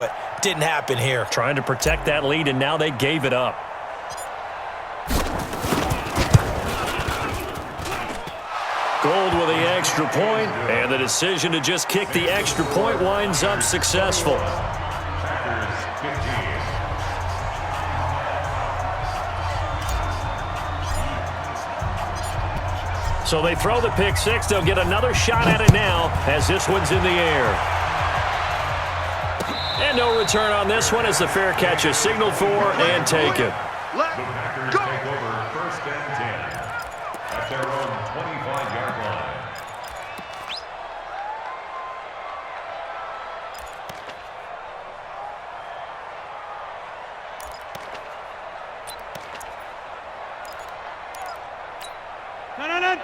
But didn't happen here. Trying to protect that lead, and now they gave it up. Gold with the extra point, and the decision to just kick the extra point winds up successful. So they throw the pick six. They'll get another shot at it now as this one's in the air. And no return on this one as the fair catch is signaled for and taken. The Packers take over first and 10 at their own 25-yard line.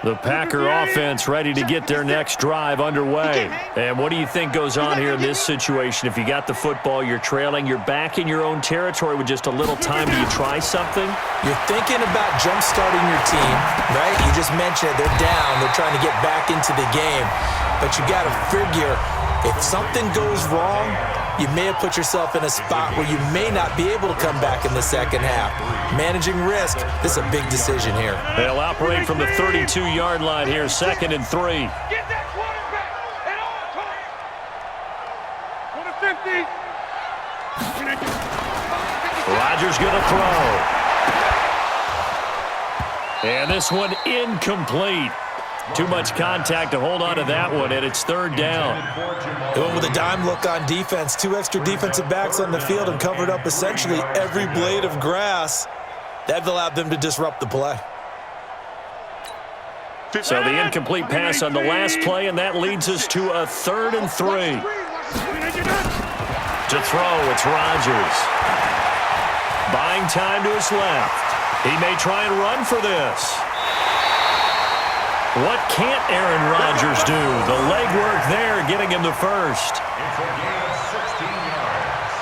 The Packer offense ready to get their next drive underway. And what do you think goes on here in this situation? If you got the football, you're trailing, you're back in your own territory with just a little time. Do you try something? You're thinking about jump-starting your team, right? You just mentioned it. They're down. They're trying to get back into the game. But you got to figure if something goes wrong, you may have put yourself in a spot where you may not be able to come back in the second half. Managing risk, this is a big decision here. They'll operate from the 32-yard line here, 2nd and 3. Get that quarterback at all times. For the 50. Rodgers going to throw. And this one incomplete. Too much contact to hold on to that one, and it's 3rd down. They went with a dime look on defense. 2 extra defensive backs on the field and covered up essentially every blade of grass. That allowed them to disrupt the play. So the incomplete pass on the last play, and that leads us to a 3rd and 3. To throw, it's Rodgers. Buying time to his left. He may try and run for this. What can't Aaron Rodgers do? The legwork there getting him the first. It's a gain of 16 yards.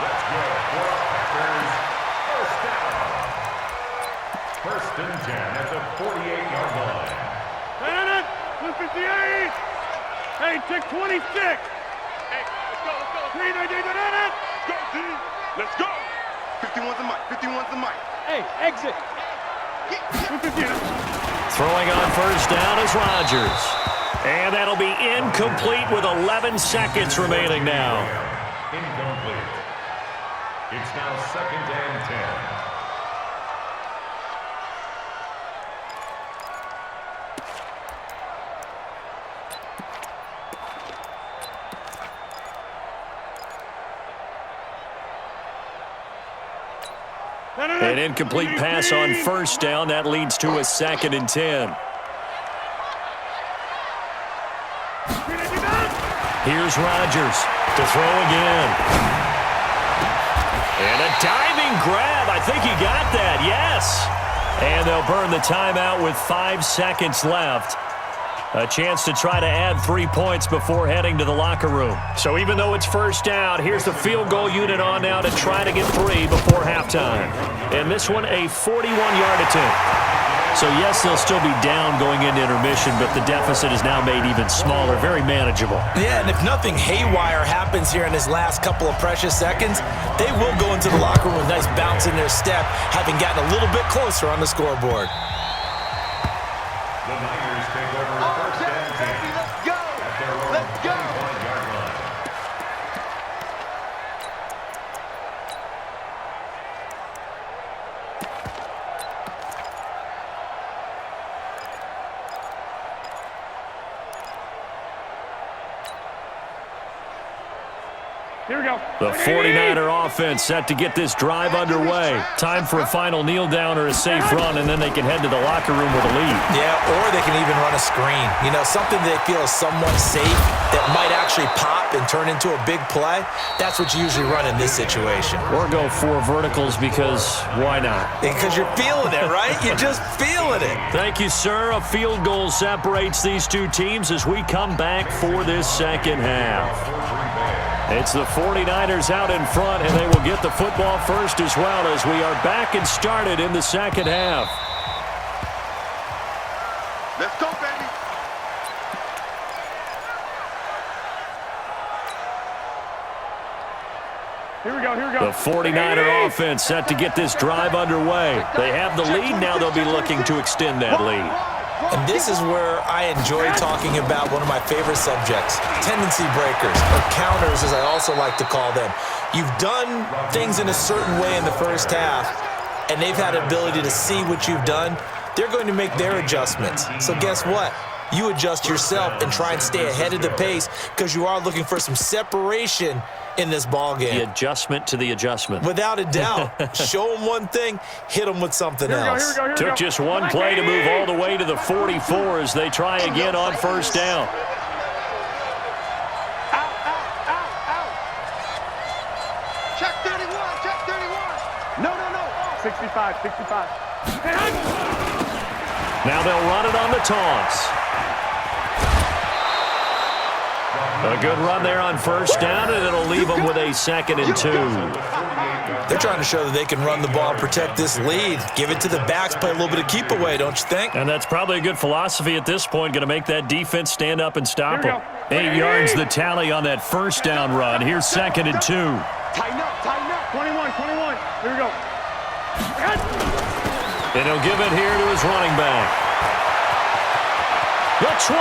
Let's go for Packers first down. 1st and 10 at the 48-yard line. 258. Hey, take 26. Hey, let's go. Go, team. Let's go. 51's the mic. 51's the mic. Hey, exit. 258. Throwing on first down is Rodgers. And that'll be incomplete with 11 seconds remaining now. Incomplete. It's now 2nd and 10. An incomplete pass on first down. That leads to a 2nd and 10. Here's Rodgers to throw again. And a diving grab. I think he got that. Yes. And they'll burn the timeout with 5 seconds left. A chance to try to add 3 points before heading to the locker room. So even though it's first down, here's the field goal unit on now to try to get 3 before halftime. And this one, a 41-yard attempt. So yes, they'll still be down going into intermission, but the deficit is now made even smaller, very manageable. Yeah, and if nothing haywire happens here in his last couple of precious seconds, they will go into the locker room with a nice bounce in their step, having gotten a little bit closer on the scoreboard. The Niners take over first and 10 at their own 25-yard line. Here we go. The 49er offense set to get this drive underway. Time for a final kneel down or a safe run, and then they can head to the locker room with a lead. Yeah, or they can even run a screen. You know, something they feel is somewhat safe that might actually pop and turn into a big play. That's what you usually run in this situation. Or go 4 verticals because why not? Because you're feeling it, right? You're just feeling it. Thank you, sir. A field goal separates these two teams as we come back for this second half. It's the 49ers out in front, and they will get the football first as well as we are back and started in the second half. Let's go, baby. Here we go, here we go. The 49er offense set to get this drive underway. They have the lead. Now they'll be looking to extend that lead. And this is where I enjoy talking about one of my favorite subjects, tendency breakers, or counters as I also like to call them. You've done things in a certain way in the first half, and they've had an ability to see what you've done. They're going to make their adjustments. So guess what? You adjust yourself and try and stay ahead of the pace because you are looking for some separation in this ball game. The adjustment to the adjustment. Without a doubt. Show them one thing, hit them with something else. Took just one play to move all the way to the 44 as they try again on first down. Check 31, check 31. No. 65. Now they'll run it on the taunts. A good run there on first down, and it'll leave them with a 2nd and 2. They're trying to show that they can run the ball and protect this lead. Give it to the backs, play a little bit of keep away, don't you think? And that's probably a good philosophy at this point, going to make that defense stand up and stop them. 8 yards the tally on that first down run. Here's 2nd and 2. Tighten up. 21. Here we go. And he'll give it here to his running back. The 20,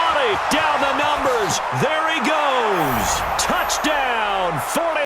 down the numbers. There he goes. Touchdown, 40.